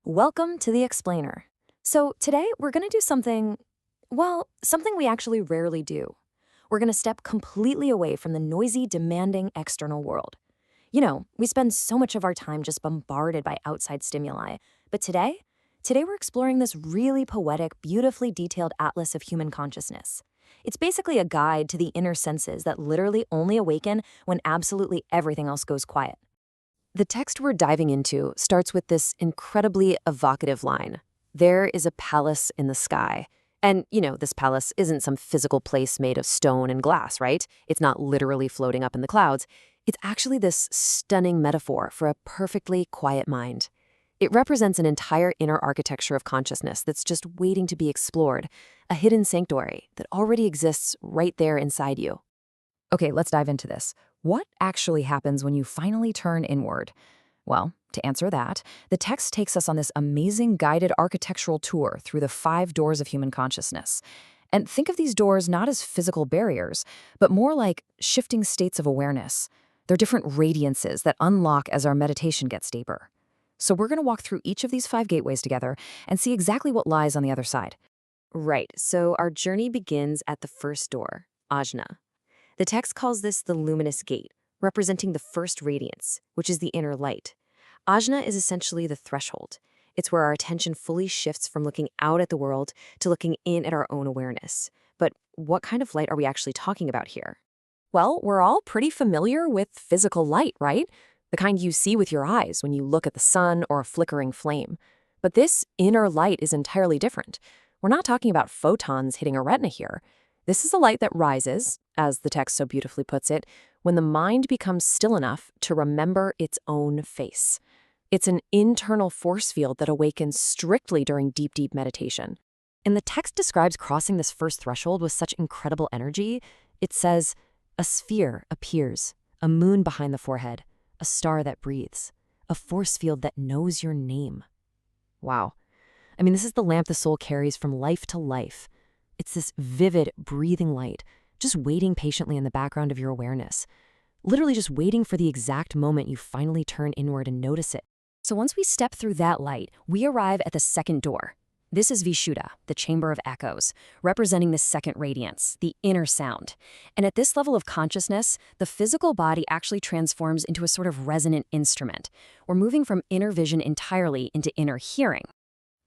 Welcome to the Explainer. So, today we're going to do something we actually rarely do. We're going to step completely away from the noisy, demanding external world. We spend so much of our time just bombarded by outside stimuli. But today we're exploring this really poetic, beautifully detailed atlas of human consciousness. It's basically a guide to the inner senses that literally only awaken when absolutely everything else goes quiet. The text we're diving into starts with this incredibly evocative line. There is a palace in the sky. And, this palace isn't some physical place made of stone and glass, right? It's not literally floating up in the clouds. It's actually this stunning metaphor for a perfectly quiet mind. It represents an entire inner architecture of consciousness that's just waiting to be explored, a hidden sanctuary that already exists right there inside you. Okay, let's dive into this. What actually happens when you finally turn inward? Well, to answer that, the text takes us on this amazing guided architectural tour through the 5 doors of human consciousness. And think of these doors not as physical barriers, but more like shifting states of awareness. They're different radiances that unlock as our meditation gets deeper. So we're going to walk through each of these 5 gateways together and see exactly what lies on the other side. Right, so our journey begins at the first door, Ajna. The text calls this the luminous gate, representing the first radiance, which is the inner light. Ajna is essentially the threshold. It's where our attention fully shifts from looking out at the world to looking in at our own awareness. But what kind of light are we actually talking about here? Well, we're all pretty familiar with physical light, right? The kind you see with your eyes when you look at the sun or a flickering flame. But this inner light is entirely different. We're not talking about photons hitting a retina here. This is a light that rises, as the text so beautifully puts it, when the mind becomes still enough to remember its own face. It's an internal force field that awakens strictly during deep, deep meditation. And the text describes crossing this first threshold with such incredible energy. It says, "A sphere appears, a moon behind the forehead, a star that breathes, a force field that knows your name." Wow. This is the lamp the soul carries from life to life. It's this vivid, breathing light, just waiting patiently in the background of your awareness. Literally just waiting for the exact moment you finally turn inward and notice it. So once we step through that light, we arrive at the second door. This is Vishuddha, the chamber of echoes, representing the second radiance, the inner sound. And at this level of consciousness, the physical body actually transforms into a sort of resonant instrument. We're moving from inner vision entirely into inner hearing.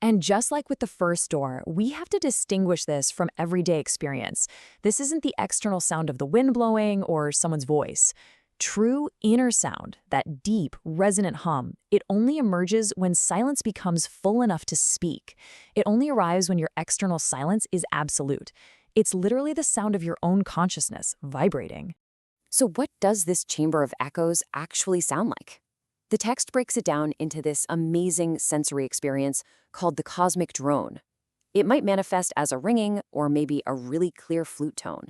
And just like with the first door, we have to distinguish this from everyday experience. This isn't the external sound of the wind blowing or someone's voice. True inner sound, that deep, resonant hum, it only emerges when silence becomes full enough to speak. It only arrives when your external silence is absolute. It's literally the sound of your own consciousness vibrating. So what does this chamber of echoes actually sound like? The text breaks it down into this amazing sensory experience called the cosmic drone. It might manifest as a ringing or maybe a really clear flute tone.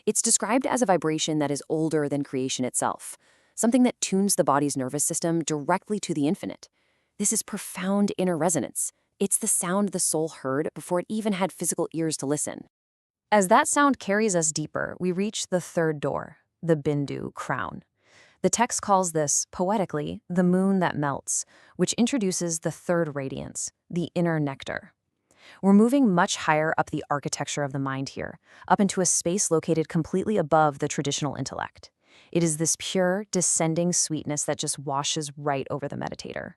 It's described as a vibration that is older than creation itself, something that tunes the body's nervous system directly to the infinite. This is profound inner resonance. It's the sound the soul heard before it even had physical ears to listen. As that sound carries us deeper, we reach the third door, the Bindu crown. The text calls this, poetically, the moon that melts, which introduces the third radiance, the inner nectar. We're moving much higher up the architecture of the mind here, up into a space located completely above the traditional intellect. It is this pure, descending sweetness that just washes right over the meditator.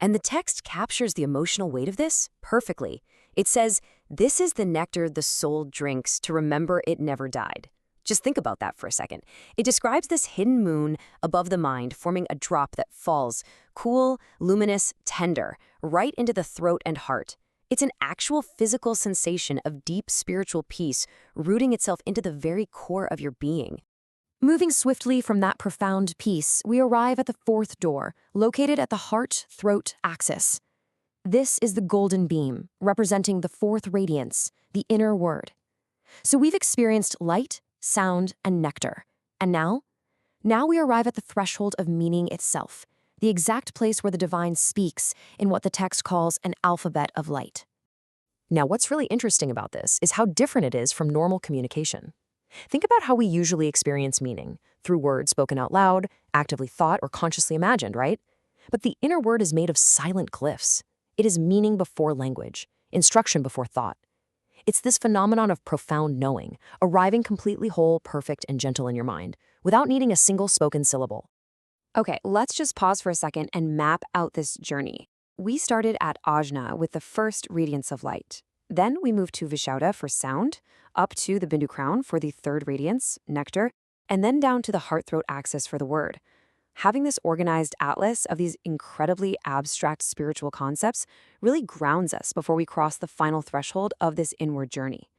And the text captures the emotional weight of this perfectly. It says, "This is the nectar the soul drinks to remember it never died." Just think about that for a second. It describes this hidden moon above the mind forming a drop that falls, cool, luminous, tender, right into the throat and heart. It's an actual physical sensation of deep spiritual peace rooting itself into the very core of your being. Moving swiftly from that profound peace, we arrive at the fourth door, located at the heart-throat axis. This is the golden beam, representing the fourth radiance, the inner word. So we've experienced light, sound, and nectar. And now we arrive at the threshold of meaning itself, the exact place where the divine speaks in what the text calls an alphabet of light. Now, what's really interesting about this is how different it is from normal communication. Think about how we usually experience meaning, through words spoken out loud, actively thought, or consciously imagined, right? But the inner word is made of silent glyphs. It is meaning before language, instruction before thought. It's this phenomenon of profound knowing, arriving completely whole, perfect, and gentle in your mind, without needing a single spoken syllable. Okay, let's just pause for a second and map out this journey. We started at Ajna with the first radiance of light. Then we moved to Vishauda for sound, up to the Bindu crown for the third radiance, nectar, and then down to the heart-throat axis for the word. Having this organized atlas of these incredibly abstract spiritual concepts really grounds us before we cross the final threshold of this inward journey.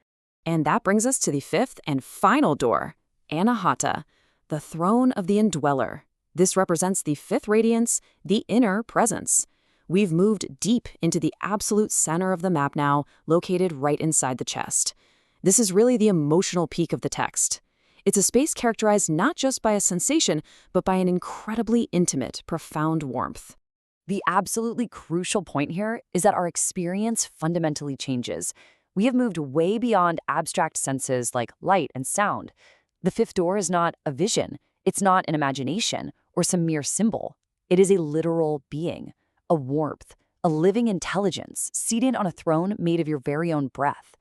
And that brings us to the fifth and final door, Anahata, the throne of the indweller. This represents the fifth radiance, the inner presence. We've moved deep into the absolute center of the map now, located right inside the chest. This is really the emotional peak of the text. It's a space characterized not just by a sensation, but by an incredibly intimate, profound warmth. The absolutely crucial point here is that our experience fundamentally changes. We have moved way beyond abstract senses like light and sound. The fifth door is not a vision. It's not an imagination or some mere symbol. It is a literal being, a warmth, a living intelligence seated on a throne made of your very own breath.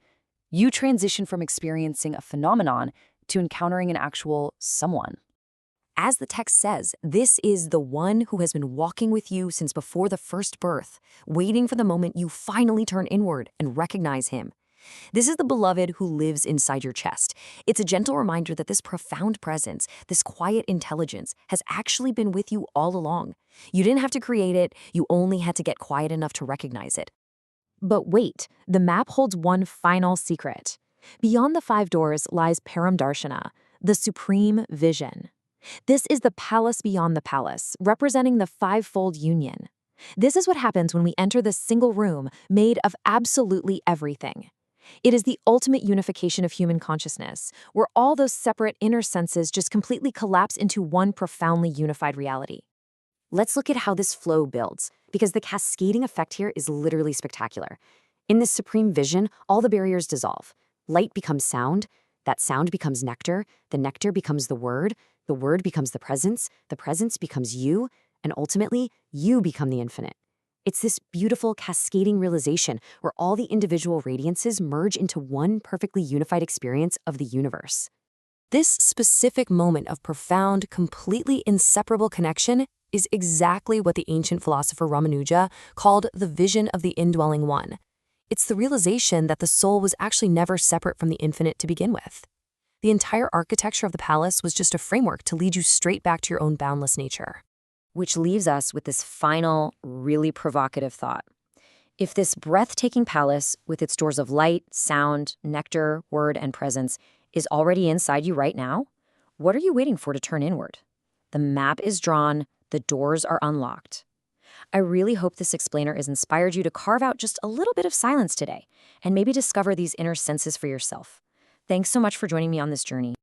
You transition from experiencing a phenomenon to encountering an actual someone. As the text says, this is the one who has been walking with you since before the first birth, waiting for the moment you finally turn inward and recognize him. This is the beloved who lives inside your chest. It's a gentle reminder that this profound presence, this quiet intelligence, has actually been with you all along. You didn't have to create it, you only had to get quiet enough to recognize it. But wait, the map holds one final secret. Beyond the five doors lies Paramdarshana, the supreme vision. This is the palace beyond the palace, representing the fivefold union. This is what happens when we enter this single room made of absolutely everything. It is the ultimate unification of human consciousness, where all those separate inner senses just completely collapse into one profoundly unified reality. Let's look at how this flow builds, because the cascading effect here is literally spectacular. In this supreme vision, all the barriers dissolve. Light becomes sound, that sound becomes nectar, the nectar becomes the word becomes the presence becomes you, and ultimately, you become the infinite. It's this beautiful cascading realization where all the individual radiances merge into one perfectly unified experience of the universe. This specific moment of profound, completely inseparable connection is exactly what the ancient philosopher Ramanuja called the vision of the indwelling one. It's the realization that the soul was actually never separate from the infinite to begin with. The entire architecture of the palace was just a framework to lead you straight back to your own boundless nature. Which leaves us with this final, really provocative thought. If this breathtaking palace, with its doors of light, sound, nectar, word, and presence, is already inside you right now, what are you waiting for to turn inward? The map is drawn, the doors are unlocked. I really hope this explainer has inspired you to carve out just a little bit of silence today and maybe discover these inner senses for yourself. Thanks so much for joining me on this journey.